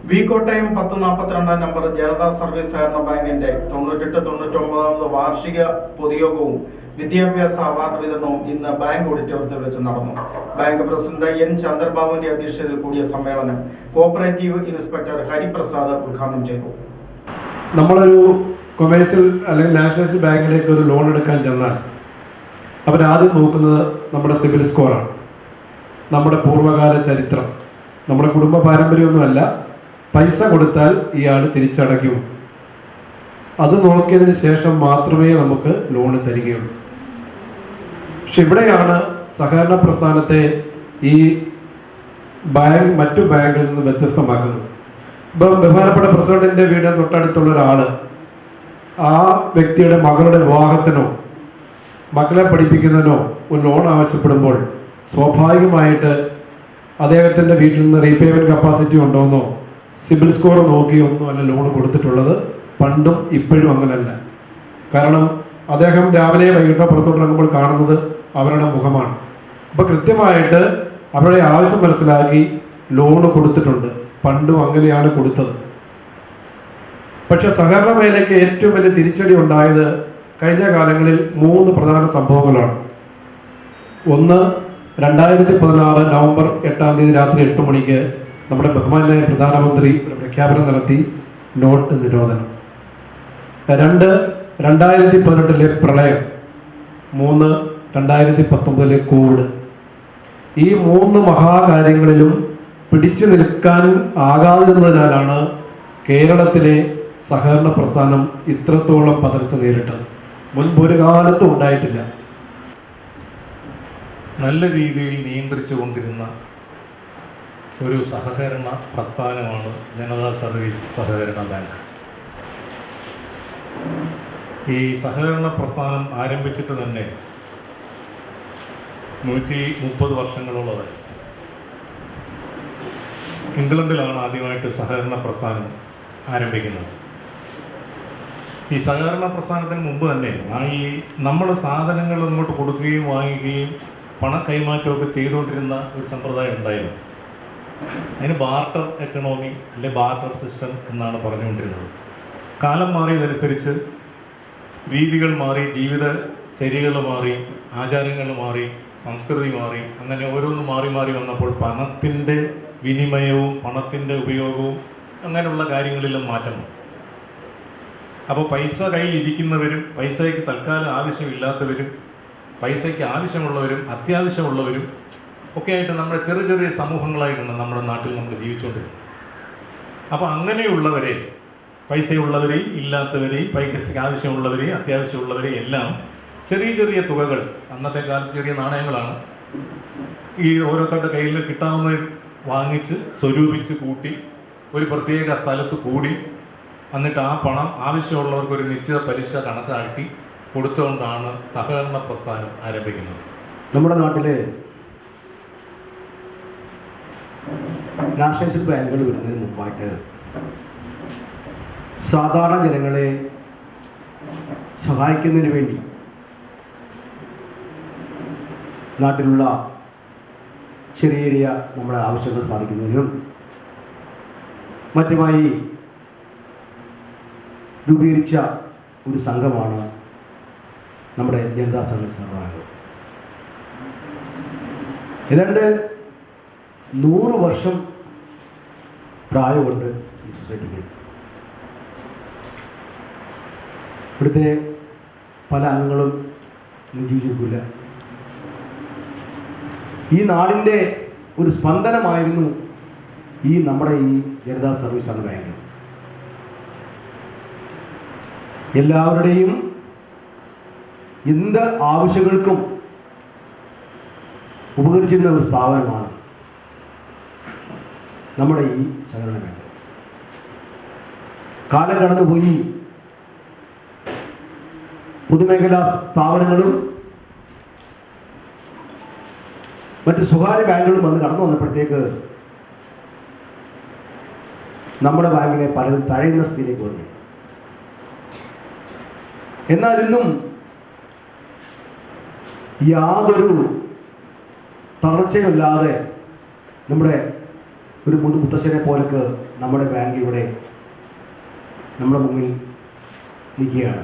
V Kottayam 1042 number Janata service സഹകരണ ബാങ്കിന്റെ 98-99 വാർഷിക പൊതുയോഗവും വിദ്യാഭ്യാസ അവാർഡ് വിതരണവും ഇന്ന് ബാങ്ക് ഓഡിറ്റോറിയത്തിൽ വെച്ച് നടന്നു. ബാങ്ക് പ്രസിഡന്റ് എൻ ചന്ദ്രബാബുവിന്റെ അധ്യക്ഷതയിൽ കൂടിയ സമ്മേളനം കോഓപ്പറേറ്റീവ് ഇൻസ്പെക്ടർ ഹരിപ്രസാദ് ഉദ്ഘാടനം ചെയ്തു. നമ്മളൊരു കൊമേഴ്സ്യൽ അല്ലെങ്കിൽ നാഷണലൈസ്ഡ് ബാങ്കിലേക്ക് ഒരു ലോൺ എടുക്കാൻ ചെന്നാൽ അവരാദ്യം നോക്കുന്നത് നമ്മുടെ സിബിൽ സ്കോറാണ്, നമ്മുടെ പൂർവ്വകാല ചരിത്രം, നമ്മുടെ കുടുംബ പാരമ്പര്യമൊന്നുമല്ല. പൈസ കൊടുത്താൽ ഇയാൾ തിരിച്ചടയ്ക്കും. അത് നോക്കിയതിന് ശേഷം മാത്രമേ നമുക്ക് ലോൺ തരികയുള്ളൂ. പക്ഷെ ഇവിടെയാണ് സഹകരണ പ്രസ്ഥാനത്തെ ഈ ബാങ്ക് മറ്റു ബാങ്കുകളിൽ നിന്ന് വ്യത്യസ്തമാക്കുന്നത്. ഇപ്പം ബഹുമാനപ്പെട്ട പ്രസിഡന്റിന്റെ വീടിന് തൊട്ടടുത്തുള്ള ഒരാൾ ആ വ്യക്തിയുടെ മകളുടെ വിവാഹത്തിനോ മക്കളെ പഠിപ്പിക്കുന്നതിനോ ഒരു ലോൺ ആവശ്യപ്പെടുമ്പോൾ സ്വാഭാവികമായിട്ട് അദ്ദേഹത്തിൻ്റെ വീട്ടിൽ നിന്ന് റീപേയ്മെൻറ്റ് കപ്പാസിറ്റി ഉണ്ടോയെന്നോ സിബിൽ സ്കോർ നോക്കിയൊന്നും അല്ല ലോൺ കൊടുത്തിട്ടുള്ളത്. പണ്ടും ഇപ്പോഴും അങ്ങനെയല്ല. കാരണം അദ്ദേഹം രാവിലെ വൈകിട്ടോ പുറത്തോട്ടിറങ്ങുമ്പോൾ കാണുന്നത് അവരുടെ മുഖമാണ്. അപ്പോൾ കൃത്യമായിട്ട് അവരുടെ ആവശ്യം മനസ്സിലാക്കി ലോൺ കൊടുത്തിട്ടുണ്ട്. പണ്ടും അങ്ങനെയാണ് കൊടുത്തത്. പക്ഷെ സഹകരണ മേഖലയ്ക്ക് ഏറ്റവും വലിയ തിരിച്ചടി ഉണ്ടായത് കഴിഞ്ഞ കാലങ്ങളിൽ 3 പ്രധാന സംഭവങ്ങളാണ്. ഒന്ന്, 2016 നവംബർ 8 രാത്രി 8 മണിക്ക് നമ്മുടെ ബഹുമാനായ പ്രധാനമന്ത്രി പ്രഖ്യാപനം നടത്തി നോട്ട് നിരോധനം. 2, 2018 പ്രളയം. 3, 2019 കോവിഡ്. ഈ 3 മഹാകാര്യങ്ങളിലും പിടിച്ചു നിൽക്കാൻ ആകാതിരുന്നതിനാലാണ് കേരളത്തിലെ സഹകരണ പ്രസ്ഥാനം ഇത്രത്തോളം പതർച്ച നേരിട്ടത്. മുൻപൊരു കാലത്തും ഉണ്ടായിട്ടില്ല. നല്ല രീതിയിൽ നിയന്ത്രിച്ചു കൊണ്ടിരുന്ന ഒരു സഹകരണ പ്രസ്ഥാനമാണ് ജനതാ സർവീസ് സഹകരണ ബാങ്ക്. ഈ സഹകരണ പ്രസ്ഥാനം ആരംഭിച്ചിട്ട് തന്നെ 130 വർഷങ്ങളോളമായി. ഇംഗ്ലണ്ടിലാണ് ആദ്യമായിട്ട് സഹകരണ പ്രസ്ഥാനം ആരംഭിക്കുന്നത്. ഈ സഹകരണ പ്രസ്ഥാനത്തിന് മുമ്പ് തന്നെ നമ്മൾ സാധനങ്ങൾ അങ്ങോട്ട് കൊടുക്കുകയും വാങ്ങുകയും പണ കൈമാറ്റമൊക്കെ ചെയ്തുകൊണ്ടിരുന്ന ഒരു സമ്പ്രദായം ഉണ്ടായിരുന്നു. അതിന് ബാർട്ടർ എക്കണോമി അല്ലെ ബാർട്ടർ സിസ്റ്റം എന്നാണ് പറഞ്ഞുകൊണ്ടിരുന്നത്. കാലം മാറിയതനുസരിച്ച് രീതികൾ മാറി, ജീവിതചര്യകൾ മാറി, ആചാരങ്ങൾ മാറി, സംസ്കൃതി മാറി, അങ്ങനെ ഓരോന്ന് മാറി മാറി വന്നപ്പോൾ പണത്തിൻ്റെ വിനിമയവും പണത്തിൻ്റെ ഉപയോഗവും അങ്ങനെയുള്ള കാര്യങ്ങളിലും മാറ്റം വന്നു. അപ്പോൾ പൈസ കയ്യിൽ ഇരിക്കുന്നവരും പൈസയ്ക്ക് തൽക്കാലം ആവശ്യമില്ലാത്തവരും പൈസയ്ക്ക് ആവശ്യമുള്ളവരും അത്യാവശ്യമുള്ളവരും ഒക്കെ ആയിട്ട് നമ്മുടെ ചെറിയ ചെറിയ സമൂഹങ്ങളായിട്ടാണ് നമ്മുടെ നാട്ടിൽ നമ്മൾ ജീവിച്ചുകൊണ്ടിരുന്നത്. അപ്പോൾ അങ്ങനെയുള്ളവരെ, പൈസയുള്ളവരെയും ഇല്ലാത്തവരെയും പൈസയ്ക്ക് ആവശ്യമുള്ളവരെയും അത്യാവശ്യമുള്ളവരെയും എല്ലാം ചെറിയ ചെറിയ തുകകൾ, അന്നത്തെ കാലത്ത് ചെറിയ നാണയങ്ങളാണ്, ഈ ഓരോരുത്തരുടെ കയ്യിൽ കിട്ടാവുന്ന വാങ്ങിച്ച് സ്വരൂപിച്ച് കൂട്ടി ഒരു പ്രത്യേക സ്ഥലത്ത് കൂടി എന്നിട്ട് ആ പണം ആവശ്യമുള്ളവർക്ക് ഒരു നിശ്ചിത പലിശ കണക്കാക്കി കൊടുത്തുകൊണ്ടാണ് സഹകരണ പ്രസ്ഥാനം ആരംഭിക്കുന്നത്. നമ്മുടെ നാട്ടിലെ നാഷണലൈസ്ഡ് ബാങ്കുകൾ വരുന്നതിന് മുമ്പായിട്ട് സാധാരണ ജനങ്ങളെ സഹായിക്കുന്നതിന് വേണ്ടി നാട്ടിലുള്ള ചെറിയ ചെറിയ നമ്മുടെ ആവശ്യങ്ങൾ സാധിക്കുന്നതിനും മറ്റുമായി രൂപീകരിച്ച ഒരു സംഘമാണ് നമ്മുടെ ജനതാ സർവീസ് സഹകരണ ബാങ്ക്. ഏതാണ്ട് 100 വർഷം പ്രായമുണ്ട് ഈ സൊസൈറ്റിക്ക്. ഇവിടുത്തെ പല അംഗങ്ങളും ജീവിച്ചിരിക്കില്ല. ഈ നാടിൻ്റെ ഒരു സ്പന്ദനമായിരുന്നു നമ്മുടെ ഈ ജനതാ സർവീസ് സഹകരണ ബാങ്ക്. എല്ലാവരുടെയും എന്ത് ആവശ്യങ്ങൾക്കും ഉപകരിച്ചിരുന്ന ഒരു സ്ഥാപനമാണ് നമ്മുടെ ഈ സഹകരണ ബാങ്ക്. കാലം കടന്നുപോയി. പൊതുമേഖലാ സ്ഥാപനങ്ങളും മറ്റ് സ്വകാര്യ ബാങ്കുകളും വന്ന് കടന്നു വന്നപ്പോഴത്തേക്ക് നമ്മുടെ ബാങ്കിനെ പലതും തഴയുന്ന സ്ഥിതിയിലേക്ക് വന്നു. എന്നാൽ ഇന്നും യാതൊരു തളർച്ചയില്ലാതെ നമ്മുടെ ഒരു മുത്തശ്ശനെ പോലൊക്കെ നമ്മുടെ ബാങ്ക് ഇവിടെ നമ്മുടെ മുന്നിൽ നിൽക്കുകയാണ്.